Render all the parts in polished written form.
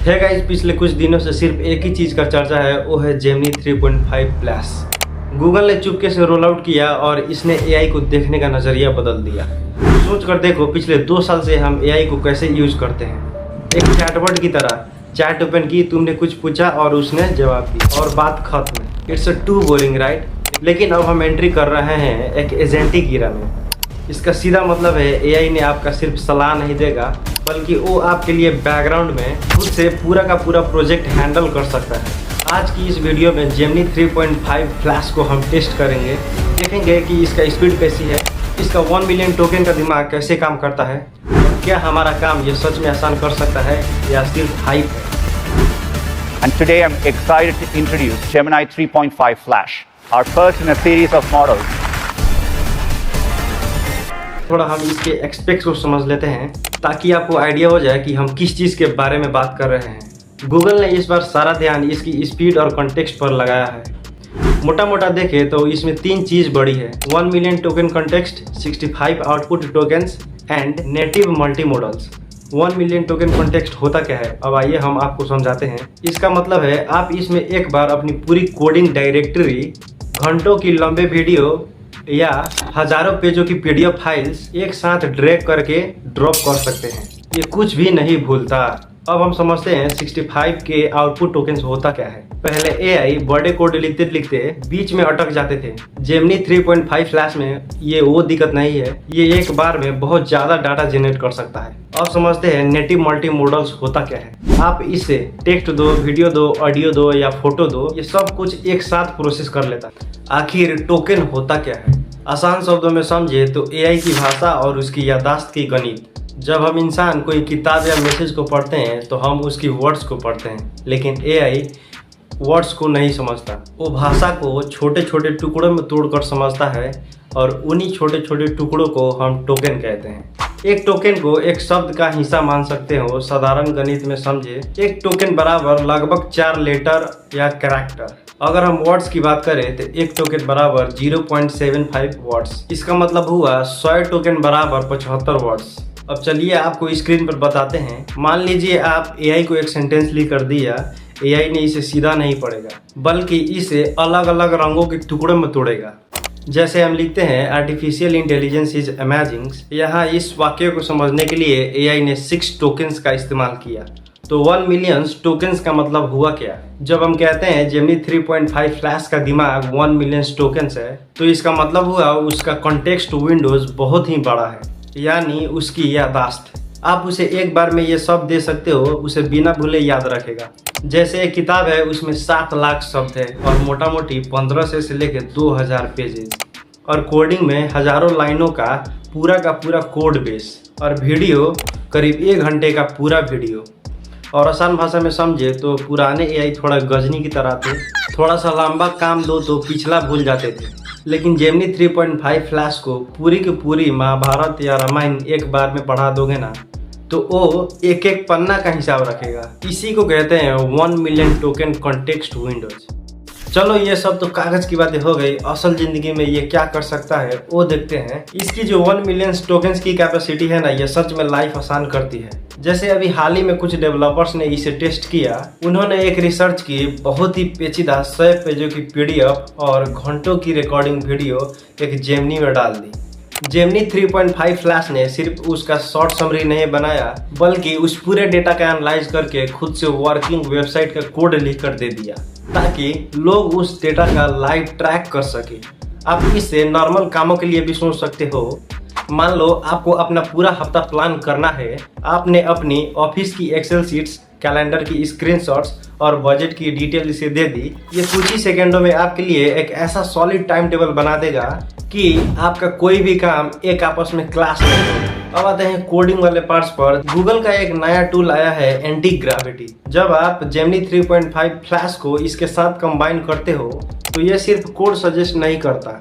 है गाइस, पिछले कुछ दिनों से सिर्फ एक ही चीज़ का चर्चा है, वो है जेमिनी 3.5 प्लस। गूगल ने चुपके से रोल आउट किया और इसने एआई को देखने का नज़रिया बदल दिया। सोच कर देखो, पिछले 2 साल से हम एआई को कैसे यूज करते हैं। एक चैटबॉट की तरह चैट ओपन की, तुमने कुछ पूछा और उसने जवाब दिया और बात खत्म। It's too boring right. लेकिन अब हम एंट्री कर रहे हैं एक एजेंटिक ईरा में। इसका सीधा मतलब है एआई ने आपका सिर्फ सलाह नहीं देगा, बल्कि वो आपके लिए बैकग्राउंड में खुद से पूरा का पूरा प्रोजेक्ट हैंडल कर सकता है। आज की इस वीडियो में जेमिनी 3.5 फ्लैश को हम टेस्ट करेंगे, देखेंगे कि इसका स्पीड कैसी है, इसका 1 मिलियन टोकन का दिमाग कैसे काम करता है, और क्या हमारा काम ये सच में आसान कर सकता है या सिर्फ हाइप है। And today I'm excited to introduce Gemini 3.5 Flash, our first in a series of models. थोड़ा हम इसके एक्सपेक्ट्स को समझ लेते हैं ताकि आपको आइडिया हो जाए कि हम किस चीज़ के बारे में बात कर रहे हैं। गूगल ने इस बार सारा ध्यान इसकी स्पीड और कॉन्टेक्स्ट पर लगाया है। मोटा मोटा देखें तो इसमें 3 चीज़ बड़ी है: 1 million token context, 65 output tokens and native multi models. 1 million token context होता क्या है, अब आइए हम आपको समझाते हैं। इसका मतलब है आप इसमें एक बार अपनी पूरी कोडिंग डायरेक्टरी, घंटों की लंबे वीडियो या हजारों पेजों की पीडीएफ फाइल्स एक साथ ड्रैग करके ड्रॉप कर सकते हैं। ये कुछ भी नहीं भूलता। अब हम समझते हैं 65 के आउटपुट टोकन्स होता क्या है। पहले एआई बड़े कोड लिखते लिखते बीच में अटक जाते थे। जेमिनी 3.5 फ्लैश में ये वो दिक्कत नहीं है, ये एक बार में बहुत ज़्यादा डाटा जनरेट कर सकता है। अब समझते हैं नेटिव मल्टी मॉडल्स होता क्या है। आप इससे टेक्स्ट दो, वीडियो दो, ऑडियो दो या फोटो दो, ये सब कुछ एक साथ प्रोसेस कर लेता है। आखिर टोकन होता क्या है? आसान शब्दों में समझे तो एआई की भाषा और उसकी याददाश्त की गणित। जब हम इंसान कोई किताब या मैसेज को पढ़ते हैं तो हम उसकी वर्ड्स को पढ़ते हैं, लेकिन एआई वर्ड्स को नहीं समझता। वो भाषा को छोटे छोटे टुकड़ों में तोड़कर समझता है और उन्हीं छोटे छोटे टुकड़ों को हम टोकन कहते हैं। एक टोकन को एक शब्द का हिस्सा मान सकते हो। साधारण गणित में समझे, एक टोकन बराबर लगभग 4 लेटर या कैरेक्टर। अगर हम वर्ड्स की बात करें तो एक टोकन बराबर 0.75 वर्ड्स। इसका मतलब हुआ 100 टोकन बराबर 75 वर्ड्स। अब चलिए आपको स्क्रीन पर बताते हैं। मान लीजिए आप एआई को एक सेंटेंस लिख कर दिया। एआई ने इसे सीधा नहीं पढ़ेगा, बल्कि इसे अलग अलग रंगों के टुकड़ों में तोड़ेगा। जैसे हम लिखते हैं आर्टिफिशियल इंटेलिजेंस इज अमेजिंग। यहाँ इस वाक्य को समझने के लिए एआई ने 6 टोकन्स का इस्तेमाल किया। तो 1 मिलियन टोकन्स का मतलब हुआ क्या? जब हम कहते हैं जेमिनी 3.5 फ्लैश का दिमाग 1 मिलियन टोकन्स है, तो इसका मतलब हुआ उसका कॉन्टेक्स्ट विंडोज बहुत ही बड़ा है, यानी उसकी याददाश्त। आप उसे एक बार में ये शब्द दे सकते हो, उसे बिना भूले याद रखेगा। जैसे एक किताब है, उसमें 7 लाख शब्द है और मोटा मोटी 1500 से लेकर 2000 पेजेस, और कोडिंग में हजारों लाइनों का पूरा कोड बेस, और वीडियो करीब 1 घंटे का पूरा वीडियो। और आसान भाषा में समझे तो पुराने एआई थोड़ा गजनी की तरह थे। थोड़ा सा लंबा काम दो तो पिछला भूल जाते थे। लेकिन जेमिनी 3.5 फ्लैश को पूरी की पूरी महाभारत या रामायण एक बार में पढ़ा दोगे ना, तो वो एक एक पन्ना का हिसाब रखेगा। इसी को कहते हैं 1 मिलियन टोकन कॉन्टेक्स्ट विंडोज। चलो ये सब तो कागज की बातें हो गई। असल जिंदगी में ये क्या कर सकता है वो देखते हैं। इसकी जो 1 मिलियन टोकन्स की कैपेसिटी है ना, ये सच में लाइफ आसान करती है। जैसे अभी हाल ही में कुछ डेवलपर्स ने इसे टेस्ट किया। उन्होंने एक रिसर्च की, बहुत ही पेचीदा 100 पेजों की पीडीएफ और घंटों की रिकॉर्डिंग वीडियो एक जेमिनी में डाल दी। जेमिनी 3.5 फ्लैश ने सिर्फ उसका शॉर्ट समरी नहीं बनाया, बल्कि उस पूरे डेटा का एनालाइज करके खुद से वर्किंग वेबसाइट का कोड लिख कर दे दिया, ताकि लोग उस डेटा का लाइव ट्रैक कर सके। आप इसे नॉर्मल कामों के लिए भी सोच सकते हो। मान लो आपको अपना पूरा हफ्ता प्लान करना है। आपने अपनी ऑफिस की एक्सेल शीट्स, कैलेंडर की स्क्रीनशॉट्स और बजट की डिटेल इसे दे दी। ये कुछ ही सेकेंडों में आपके लिए एक ऐसा सॉलिड टाइम टेबल बना देगा कि आपका कोई भी काम एक आपस में क्लास नहीं होगा। अब आते हैं कोडिंग वाले पार्ट्स पर। गूगल का एक नया टूल आया है, एंटी ग्रेविटी। जब आप जेमिनी 3.5 फ्लैश को इसके साथ कंबाइन करते हो तो ये सिर्फ कोड सजेस्ट नहीं करता,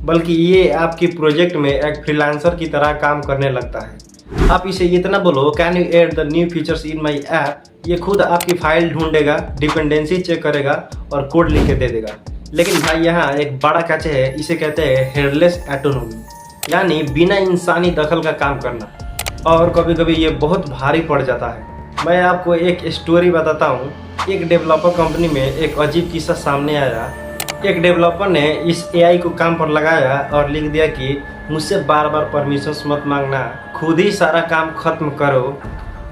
बल्कि ये आपकी प्रोजेक्ट में एक फ्रीलांसर की तरह काम करने लगता है। आप इसे इतना बोलो, can you add the new features in my app, ये खुद आपकी फाइल ढूंढेगा, डिपेंडेंसी चेक करेगा और कोड लिख के दे देगा। लेकिन भाई यहाँ एक बड़ा कैच है, इसे कहते हैं हेडलेस ऑटोनोमी, यानी बिना इंसानी दखल का काम करना। और कभी कभी ये बहुत भारी पड़ जाता है। मैं आपको एक स्टोरी बताता हूँ। एक डेवलपर कंपनी में एक अजीब किस्सा सामने आया। एक डेवलपर ने इस एआई को काम पर लगाया और लिख दिया कि मुझसे बार बार परमिशंस मत मांगना, खुद ही सारा काम खत्म करो।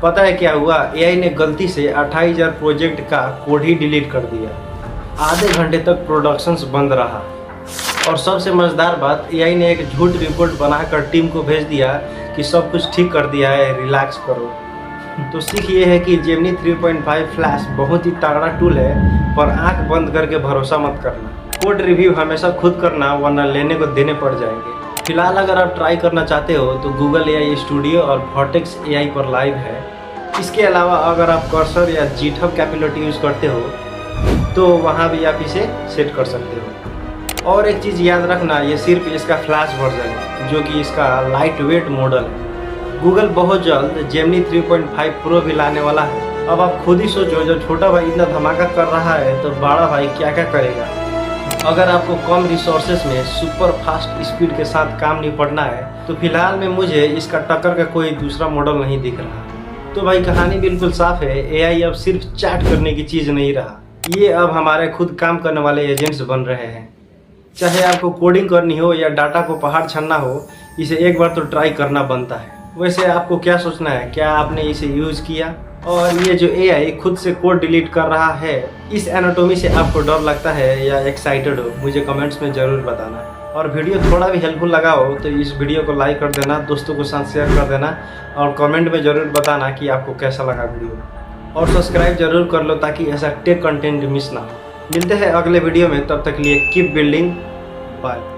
पता है क्या हुआ? एआई ने गलती से 28,000 प्रोजेक्ट का कोड ही डिलीट कर दिया। आधे घंटे तक प्रोडक्शंस बंद रहा और सबसे मज़ेदार बात, एआई ने एक झूठ रिपोर्ट बनाकर टीम को भेज दिया कि सब कुछ ठीक कर दिया है, रिलैक्स करो। तो सीख ये है कि जेमिनी 3.5 फ्लैश बहुत ही तगड़ा टूल है, पर आंख बंद करके भरोसा मत करना। कोड रिव्यू हमेशा खुद करना, वरना लेने को देने पड़ जाएंगे। फिलहाल अगर आप ट्राई करना चाहते हो तो गूगल एआई स्टूडियो और वर्टेक्स एआई पर लाइव है। इसके अलावा अगर आप कर्सर या जीटहब कैपिलट यूज़ करते हो तो वहाँ भी आप इसे सेट कर सकते हो। और एक चीज़ याद रखना, ये सिर्फ इसका फ्लैश वर्जन है, जो कि इसका लाइट वेट मॉडल है। गूगल बहुत जल्द जेमिनी 3.5 प्रो भी लाने वाला है। अब आप खुद ही सोचो, जब छोटा भाई इतना धमाका कर रहा है तो बड़ा भाई क्या क्या करेगा। अगर आपको कम रिसोर्सेज में सुपर फास्ट स्पीड के साथ काम निपटना है तो फिलहाल में मुझे इसका टक्कर का कोई दूसरा मॉडल नहीं दिख रहा। तो भाई कहानी बिल्कुल साफ है, एआई अब सिर्फ चैट करने की चीज़ नहीं रहा, ये अब हमारे खुद काम करने वाले एजेंट्स बन रहे हैं। चाहे आपको कोडिंग करनी हो या डाटा को पहाड़ छानना हो, इसे एक बार तो ट्राई करना बनता है। वैसे आपको क्या सोचना है, क्या आपने इसे यूज़ किया? और ये जो एआई खुद से कोड डिलीट कर रहा है, इस एनाटॉमी से आपको डर लगता है या एक्साइटेड हो? मुझे कमेंट्स में ज़रूर बताना। और वीडियो थोड़ा भी हेल्पफुल लगा हो तो इस वीडियो को लाइक कर देना, दोस्तों के साथ शेयर कर देना और कमेंट में ज़रूर बताना कि आपको कैसा लगा वीडियो। और सब्सक्राइब जरूर कर लो ताकि ऐसा टेक कंटेंट मिस ना हो। मिलते हैं अगले वीडियो में, तब तक लिए कीप बिल्डिंग, बाय।